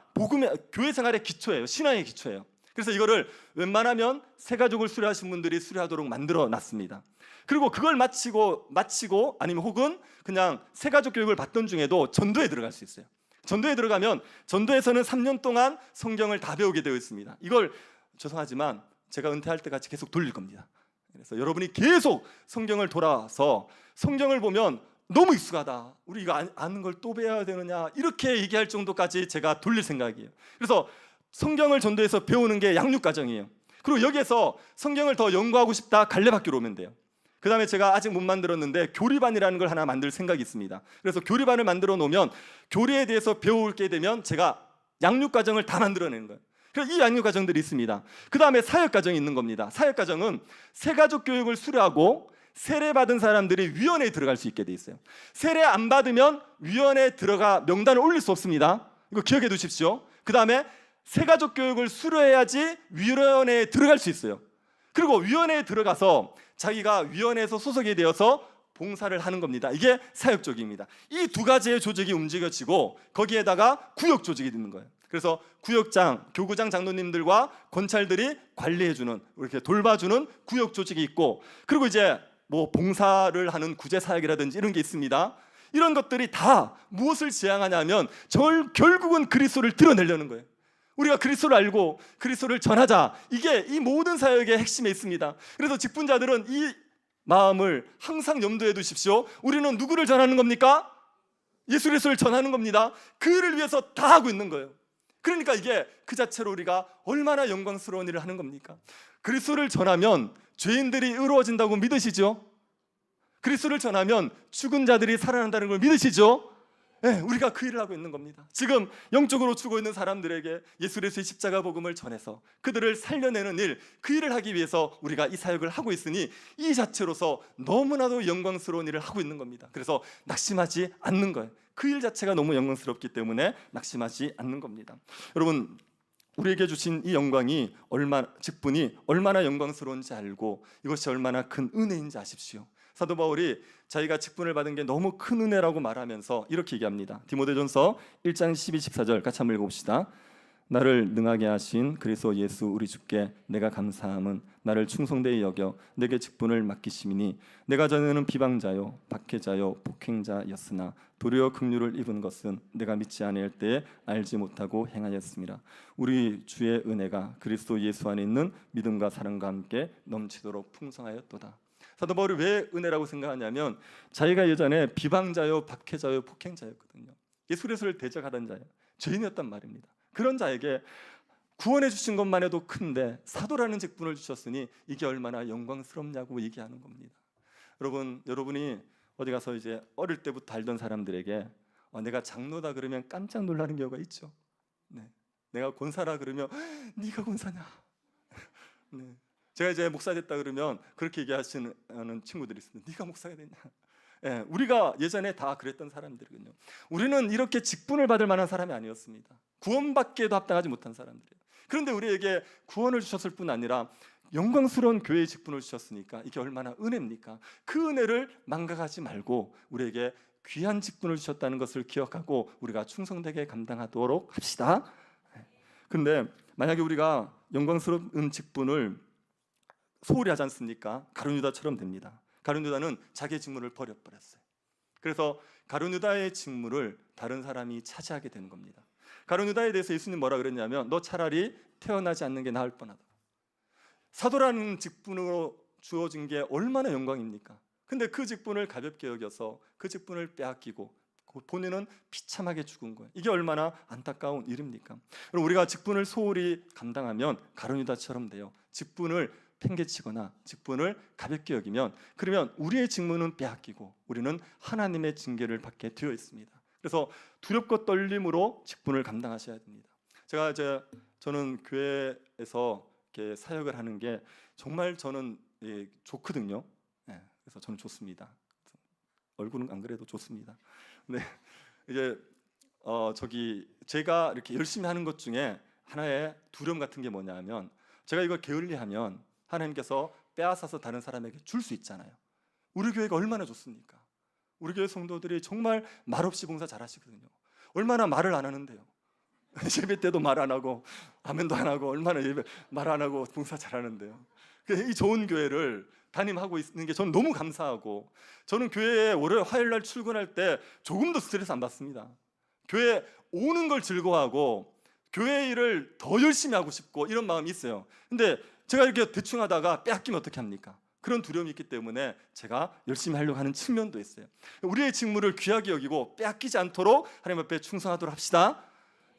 교회 생활의 기초예요. 신앙의 기초예요. 그래서 이거를 웬만하면 새가족을 수료하신 분들이 수료하도록 만들어 놨습니다. 그리고 그걸 마치고 아니면 혹은 그냥 새가족 교육을 받던 중에도 전도에 들어갈 수 있어요. 전도에 들어가면 전도에서는 3년 동안 성경을 다 배우게 되어 있습니다. 이걸 죄송하지만 제가 은퇴할 때까지 계속 돌릴 겁니다. 그래서 여러분이 계속 성경을 돌아서 성경을 보면 너무 익숙하다, 우리 이거 아는 걸 또 배워야 되느냐, 이렇게 얘기할 정도까지 제가 돌릴 생각이에요. 그래서 성경을 전도해서 배우는 게 양육 과정이에요. 그리고 여기에서 성경을 더 연구하고 싶다, 갈렙학교로 오면 돼요. 그 다음에 제가 아직 못 만들었는데 교리반이라는 걸 하나 만들 생각이 있습니다. 그래서 교리반을 만들어 놓으면 교리에 대해서 배우게 되면 제가 양육 과정을 다 만들어내는 거예요. 그래서 이 양육 과정들이 있습니다. 그 다음에 사역 과정이 있는 겁니다. 사역 과정은 새가족 교육을 수료하고 세례 받은 사람들이 위원회에 들어갈 수 있게 돼 있어요. 세례 안 받으면 위원회에 들어가 명단을 올릴 수 없습니다. 이거 기억해 두십시오. 그 다음에 새가족 교육을 수료해야지 위원회에 들어갈 수 있어요. 그리고 위원회에 들어가서 자기가 위원회에서 소속이 되어서 봉사를 하는 겁니다. 이게 사역 조직입니다. 이 두 가지의 조직이 움직여지고 거기에다가 구역 조직이 있는 거예요. 그래서 구역장, 교구장 장로님들과 권찰들이 관리해주는, 이렇게 돌봐주는 구역 조직이 있고, 그리고 이제 뭐 봉사를 하는 구제 사역이라든지 이런 게 있습니다. 이런 것들이 다 무엇을 지향하냐면 결국은 그리스도를 드러내려는 거예요. 우리가 그리스도를 알고 그리스도를 전하자, 이게 이 모든 사역의 핵심에 있습니다. 그래서 직분자들은 이 마음을 항상 염두에 두십시오. 우리는 누구를 전하는 겁니까? 예수 그리스도를 전하는 겁니다. 그를 위해서 다 하고 있는 거예요. 그러니까 이게 그 자체로 우리가 얼마나 영광스러운 일을 하는 겁니까? 그리스도를 전하면 죄인들이 의로워진다고 믿으시죠? 그리스도를 전하면 죽은 자들이 살아난다는 걸 믿으시죠? 네, 우리가 그 일을 하고 있는 겁니다. 지금 영적으로 죽어 있는 사람들에게 예수 그리스도의 십자가 복음을 전해서 그들을 살려내는 일, 그 일을 하기 위해서 우리가 이 사역을 하고 있으니 이 자체로서 너무나도 영광스러운 일을 하고 있는 겁니다. 그래서 낙심하지 않는 거예요. 그 일 자체가 너무 영광스럽기 때문에 낙심하지 않는 겁니다. 여러분, 우리에게 주신 이 영광이 직분이 얼마나 영광스러운지 알고 이것이 얼마나 큰 은혜인지 아십시오. 사도 바울이 자기가 직분을 받은 게 너무 큰 은혜라고 말하면서 이렇게 얘기합니다. 디모데전서 1장 12, 14절 같이 한번 읽어봅시다. 나를 능하게 하신 그리스도 예수 우리 주께 내가 감사함은 나를 충성되이 여겨 내게 직분을 맡기심이니 내가 전에는 비방자요 박해자요 폭행자였으나 도리어 긍휼을 입은 것은 내가 믿지 아니할 때에 알지 못하고 행하였습니다. 우리 주의 은혜가 그리스도 예수 안에 있는 믿음과 사랑과 함께 넘치도록 풍성하였도다. 사도 바울이 왜 은혜라고 생각하냐면 자기가 예전에 비방자요 박해자요 폭행자였거든요. 예수 그리스도를 대적하던 자예요. 죄인이었단 말입니다. 그런 자에게 구원해 주신 것만 해도 큰데 사도라는 직분을 주셨으니 이게 얼마나 영광스럽냐고 얘기하는 겁니다. 여러분이 어디 가서 이제 어릴 때부터 알던 사람들에게 내가 장로다 그러면 깜짝 놀라는 경우가 있죠. 네. 내가 권사라 그러면 네가 권사냐? 네. 제가 이제 목사 됐다 그러면 그렇게 얘기하시는 친구들이 있습니다. 네가 목사가 됐냐? 네. 우리가 예전에 다 그랬던 사람들이거든요. 우리는 이렇게 직분을 받을 만한 사람이 아니었습니다. 구원받기에도 합당하지 못한 사람들이에요. 그런데 우리에게 구원을 주셨을 뿐 아니라 영광스러운 교회의 직분을 주셨으니까 이게 얼마나 은혜입니까? 그 은혜를 망각하지 말고 우리에게 귀한 직분을 주셨다는 것을 기억하고 우리가 충성되게 감당하도록 합시다. 그런데 만약에 우리가 영광스러운 직분을 소홀히 하지 않습니까? 가룟 유다처럼 됩니다. 가룟 유다는 자기의 직무를 버려버렸어요. 그래서 가룟 유다의 직무를 다른 사람이 차지하게 되는 겁니다. 가룟 유다에 대해서 예수님 뭐라 그랬냐면 너 차라리 태어나지 않는 게 나을 뻔하다. 사도라는 직분으로 주어진 게 얼마나 영광입니까? 근데 그 직분을 가볍게 여겨서 그 직분을 빼앗기고 본인은 비참하게 죽은 거예요. 이게 얼마나 안타까운 일입니까? 우리가 직분을 소홀히 감당하면 가룟 유다처럼 돼요. 직분을 팽개치거나 직분을 가볍게 여기면 그러면 우리의 직무는 빼앗기고 우리는 하나님의 징계를 받게 되어 있습니다. 그래서 두렵고 떨림으로 직분을 감당하셔야 됩니다. 저는 교회에서 이렇게 사역을 하는 게 정말 저는 좋거든요. 그래서 저는 좋습니다. 얼굴은 안 그래도 좋습니다. 네, 이제 제가 이렇게 열심히 하는 것 중에 하나의 두려움 같은 게 뭐냐면 제가 이걸 게을리하면 하나님께서 빼앗아서 다른 사람에게 줄 수 있잖아요. 우리 교회가 얼마나 좋습니까? 우리 교회 성도들이 정말 말없이 봉사 잘하시거든요. 얼마나 말을 안 하는데요. 예배 때도 말 안 하고 아멘도 안 하고 얼마나 말 안 하고 봉사 잘하는데요. 이 좋은 교회를 담임하고 있는 게 저는 너무 감사하고 저는 교회에 월요일 화요일 날 출근할 때 조금도 스트레스 안 받습니다. 교회 오는 걸 즐거워하고 교회 일을 더 열심히 하고 싶고 이런 마음이 있어요. 근데 제가 이렇게 대충 하다가 빼앗기면 어떻게 합니까? 그런 두려움이 있기 때문에 제가 열심히 하려고 하는 측면도 있어요. 우리의 직무를 귀하게 여기고 빼앗기지 않도록 하나님 앞에 충성하도록 합시다.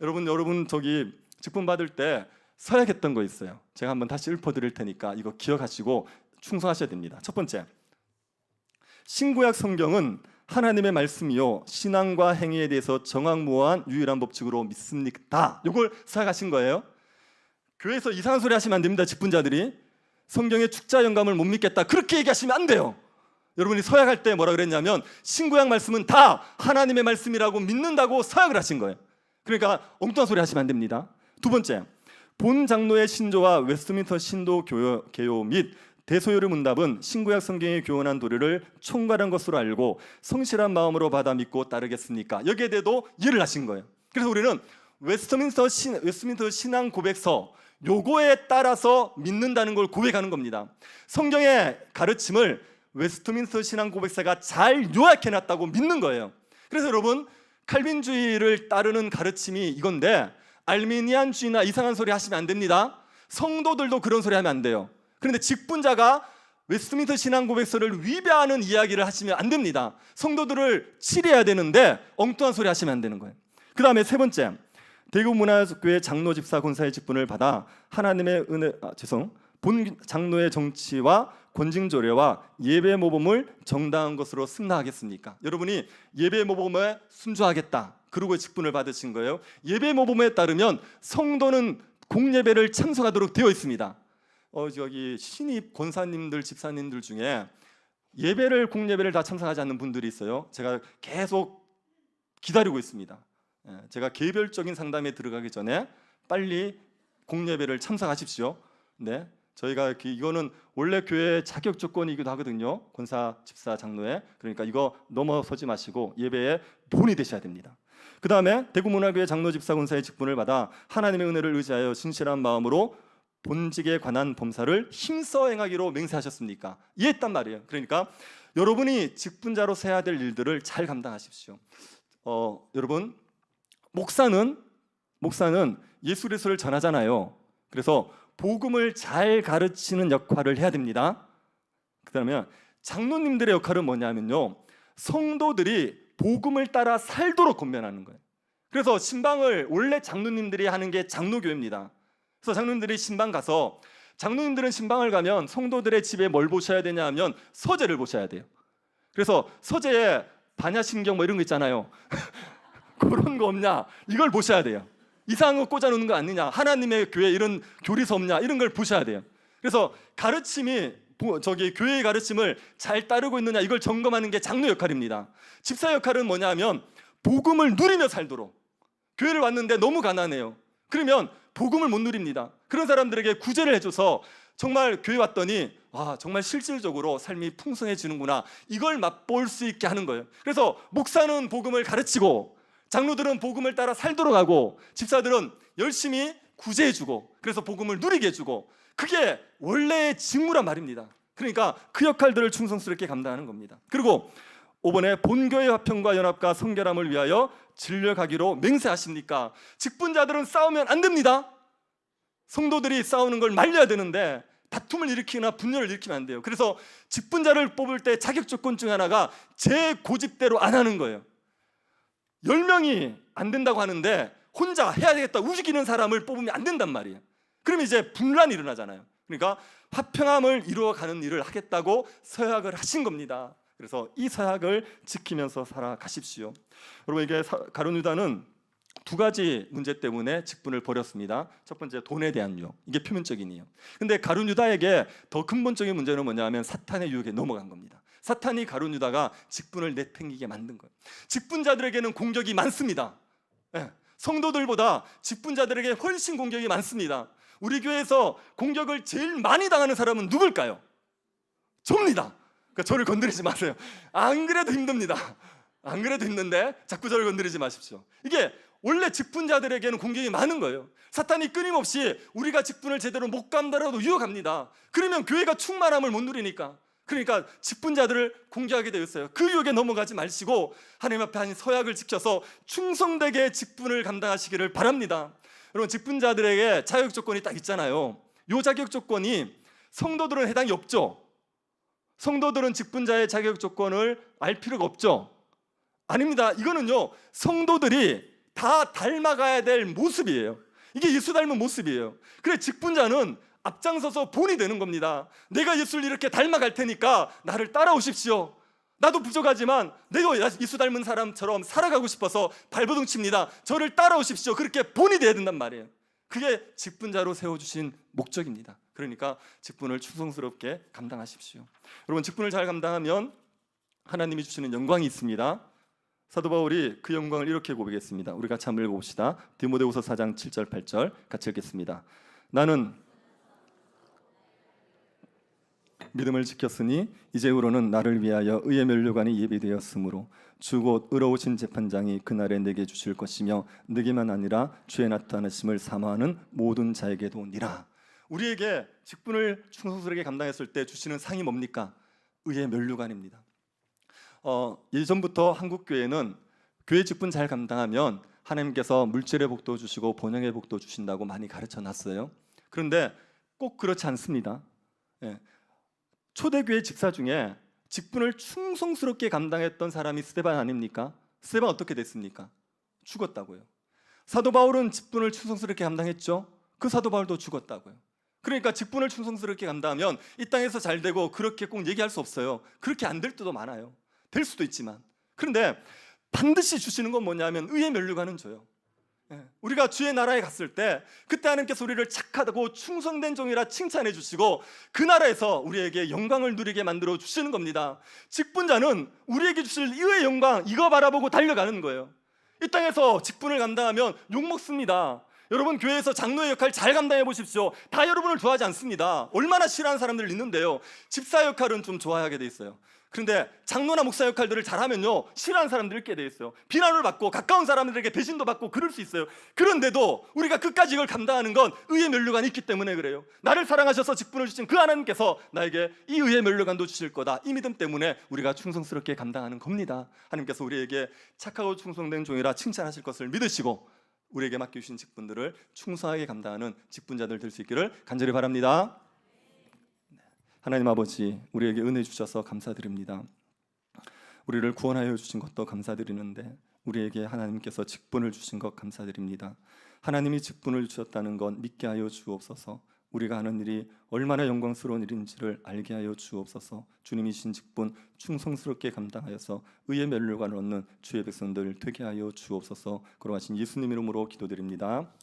여러분 저기 직분 받을 때 서약했던 거 있어요. 제가 한번 다시 읊어드릴 테니까 이거 기억하시고 충성하셔야 됩니다. 첫 번째, 신구약 성경은 하나님의 말씀이요 신앙과 행위에 대해서 정확무어한 유일한 법칙으로 믿습니다. 이걸 서약하신 거예요. 교회에서 이상한 소리 하시면 안 됩니다. 직분자들이 성경의 축자 영감을 못 믿겠다 그렇게 얘기하시면 안 돼요. 여러분이 서약할 때 뭐라 그랬냐면 신구약 말씀은 다 하나님의 말씀이라고 믿는다고 서약을 하신 거예요. 그러니까 엉뚱한 소리 하시면 안 됩니다. 두 번째, 본 장로의 신조와 웨스트민스터 신도 개요 및 대소요의 문답은 신구약 성경이 교훈한 도리를 총괄한 것으로 알고 성실한 마음으로 받아 믿고 따르겠습니까? 여기에 대해도 이해를 하신 거예요. 그래서 우리는 웨스트민스터 신앙 고백서 요거에 따라서 믿는다는 걸 고백하는 겁니다. 성경의 가르침을 웨스트민스터 신앙 고백서가 잘 요약해놨다고 믿는 거예요. 그래서 여러분 칼빈주의를 따르는 가르침이 이건데 알미니안주의나 이상한 소리 하시면 안 됩니다. 성도들도 그런 소리 하면 안 돼요. 그런데 직분자가 웨스트민스터 신앙 고백서를 위배하는 이야기를 하시면 안 됩니다. 성도들을 치료해야 되는데 엉뚱한 소리 하시면 안 되는 거예요. 그 다음에 세 번째, 대구문화교회 장로 집사 권사의 직분을 받아 하나님의 본 장로의 정치와 권징조례와 예배 모범을 정당한 것으로 승낙하겠습니까? 여러분이 예배 모범에 순종하겠다 그러고 직분을 받으신 거예요. 예배 모범에 따르면 성도는 공예배를 참석하도록 되어 있습니다. 저기 신입 권사님들 집사님들 중에 공예배를 다 참석하지 않는 분들이 있어요. 제가 계속 기다리고 있습니다. 제가 개별적인 상담에 들어가기 전에 빨리 공예배를 참석하십시오. 네, 저희가 이거는 원래 교회 자격 조건이기도 하거든요. 권사, 집사, 장로회. 그러니까 이거 넘어서지 마시고 예배에 본이 되셔야 됩니다. 그 다음에 대구문화교회 장로, 집사, 권사의 직분을 받아 하나님의 은혜를 의지하여 진실한 마음으로 본직에 관한 범사를 힘써 행하기로 맹세하셨습니까? 이해했단 말이에요. 그러니까 여러분이 직분자로서 해야 될 일들을 잘 감당하십시오. 여러분 목사는 예수 그리스도를 전하잖아요. 그래서 복음을 잘 가르치는 역할을 해야 됩니다. 그다음에 장로님들의 역할은 뭐냐면요, 성도들이 복음을 따라 살도록 권면하는 거예요. 그래서 신방을 원래 장로님들이 하는 게 장로교회입니다. 그래서 장로님들이 신방 가서 장로님들은 신방을 가면 성도들의 집에 뭘 보셔야 되냐 하면 서재를 보셔야 돼요. 그래서 서재에 반야신경 이런 거 있잖아요. 그런 거 없냐 이걸 보셔야 돼요. 이상한 거 꽂아놓는 거 아니냐, 하나님의 교회 이런 교리서 없냐 이런 걸 보셔야 돼요. 그래서 가르침이 교회의 가르침을 잘 따르고 있느냐 이걸 점검하는 게 장로 역할입니다. 집사 역할은 뭐냐 하면 복음을 누리며 살도록, 교회를 왔는데 너무 가난해요. 그러면 복음을 못 누립니다. 그런 사람들에게 구제를 해줘서 정말 교회 왔더니 정말 실질적으로 삶이 풍성해지는구나, 이걸 맛볼 수 있게 하는 거예요. 그래서 목사는 복음을 가르치고, 장로들은 복음을 따라 살도록 하고, 집사들은 열심히 구제해주고, 그래서 복음을 누리게 해주고, 그게 원래의 직무란 말입니다. 그러니까 그 역할들을 충성스럽게 감당하는 겁니다. 그리고 5번에 본교회 화평과 연합과 성결함을 위하여 진력하기로 맹세하십니까? 직분자들은 싸우면 안 됩니다. 성도들이 싸우는 걸 말려야 되는데 다툼을 일으키거나 분열을 일으키면 안 돼요. 그래서 직분자를 뽑을 때 자격 조건 중 하나가 제 고집대로 안 하는 거예요. 10명이 안 된다고 하는데 혼자 해야 되겠다 우기는 사람을 뽑으면 안 된단 말이에요. 그러면 이제 분란이 일어나잖아요. 그러니까 화평함을 이루어가는 일을 하겠다고 서약을 하신 겁니다. 그래서 이 서약을 지키면서 살아가십시오. 여러분, 이게 가룟 유다는 두 가지 문제 때문에 직분을 버렸습니다. 첫 번째, 돈에 대한 유혹. 이게 표면적인 이유. 근데 가룟 유다에게 더 근본적인 문제는 뭐냐면 사탄의 유혹에 넘어간 겁니다. 사탄이 가룟 유다가 직분을 내팽개게 만든 거예요. 직분자들에게는 공격이 많습니다. 성도들보다 직분자들에게 훨씬 공격이 많습니다. 우리 교회에서 공격을 제일 많이 당하는 사람은 누굴까요? 저입니다. 그러니까 저를 건드리지 마세요. 안 그래도 힘듭니다. 안 그래도 힘든데 자꾸 저를 건드리지 마십시오. 이게 원래 직분자들에게는 공격이 많은 거예요. 사탄이 끊임없이 우리가 직분을 제대로 못 감당하라고 유혹합니다. 그러면 교회가 충만함을 못 누리니까. 그러니까 직분자들을 공격하게 되었어요. 그 유혹에 넘어가지 마시고 하나님 앞에 한 서약을 지켜서 충성되게 직분을 감당하시기를 바랍니다. 여러분, 직분자들에게 자격 조건이 딱 있잖아요. 이 자격 조건이 성도들은 해당이 없죠. 성도들은 직분자의 자격 조건을 알 필요가 없죠. 아닙니다. 이거는요, 성도들이 다 닮아가야 될 모습이에요. 이게 예수 닮은 모습이에요. 그래, 직분자는 앞장서서 본이 되는 겁니다. 내가 예수를 이렇게 닮아갈 테니까 나를 따라오십시오. 나도 부족하지만 내가 예수 닮은 사람처럼 살아가고 싶어서 발버둥 칩니다. 저를 따라오십시오. 그렇게 본이 돼야 된단 말이에요. 그게 직분자로 세워주신 목적입니다. 그러니까 직분을 충성스럽게 감당하십시오. 여러분, 직분을 잘 감당하면 하나님이 주시는 영광이 있습니다. 사도 바울이 그 영광을 이렇게 고백했습니다. 우리 같이 한번 읽어봅시다. 디모데후서 4장 7절 8절 같이 읽겠습니다. 나는 믿음을 지켰으니 이제후로는 나를 위하여 의의 면류관이 예비되었으므로 주 곧 의로우신 재판장이 그날에 내게 주실 것이며 내게만 아니라 주의 나타나심을 사모하는 모든 자에게도 니라. 우리에게 직분을 충성스럽게 감당했을 때 주시는 상이 뭡니까? 의의 면류관입니다. 예전부터 한국 교회는 교회 직분 잘 감당하면 하나님께서 물질의 복도 주시고 번영의 복도 주신다고 많이 가르쳐 놨어요. 그런데 꼭 그렇지 않습니다. 초대교회 집사 중에 직분을 충성스럽게 감당했던 사람이 스데반 아닙니까? 스데반 어떻게 됐습니까? 죽었다고요. 사도 바울은 직분을 충성스럽게 감당했죠. 그 사도 바울도 죽었다고요. 그러니까 직분을 충성스럽게 감당하면 이 땅에서 잘 되고 그렇게 꼭 얘기할 수 없어요. 그렇게 안 될 때도 많아요. 될 수도 있지만. 그런데 반드시 주시는 건 뭐냐면 의의 면류관은 줘요. 우리가 주의 나라에 갔을 때 그때 하나님께서 우리를 착하고 충성된 종이라 칭찬해 주시고 그 나라에서 우리에게 영광을 누리게 만들어 주시는 겁니다. 직분자는 우리에게 주실 의의 영광, 이거 바라보고 달려가는 거예요. 이 땅에서 직분을 감당하면 욕먹습니다. 여러분, 교회에서 장로의 역할 잘 감당해 보십시오. 다 여러분을 좋아하지 않습니다. 얼마나 싫어하는 사람들 있는데요. 집사 역할은 좀 좋아하게 돼 있어요. 그런데 장로나 목사 역할들을 잘하면요, 싫어하는 사람들 있게 돼 있어요. 비난을 받고 가까운 사람들에게 배신도 받고 그럴 수 있어요. 그런데도 우리가 끝까지 이걸 감당하는 건 의의 면류관이 있기 때문에 그래요. 나를 사랑하셔서 직분을 주신 그 하나님께서 나에게 이 의의 면류관도 주실 거다. 이 믿음 때문에 우리가 충성스럽게 감당하는 겁니다. 하나님께서 우리에게 착하고 충성된 종이라 칭찬하실 것을 믿으시고 우리에게 맡겨주신 직분들을 충성하게 감당하는 직분자들 될 수 있기를 간절히 바랍니다. 하나님 아버지, 우리에게 은혜 주셔서 감사드립니다. 우리를 구원하여 주신 것도 감사드리는데 우리에게 하나님께서 직분을 주신 것 감사드립니다. 하나님이 직분을 주셨다는 건 믿게 하여 주옵소서. 우리가 하는 일이 얼마나 영광스러운 일인지를 알게 하여 주옵소서. 주님이 주신 직분 충성스럽게 감당하여서 의의 면류관을 얻는 주의 백성들 되게 하여 주옵소서. 걸어가신 예수님 이름으로 기도드립니다.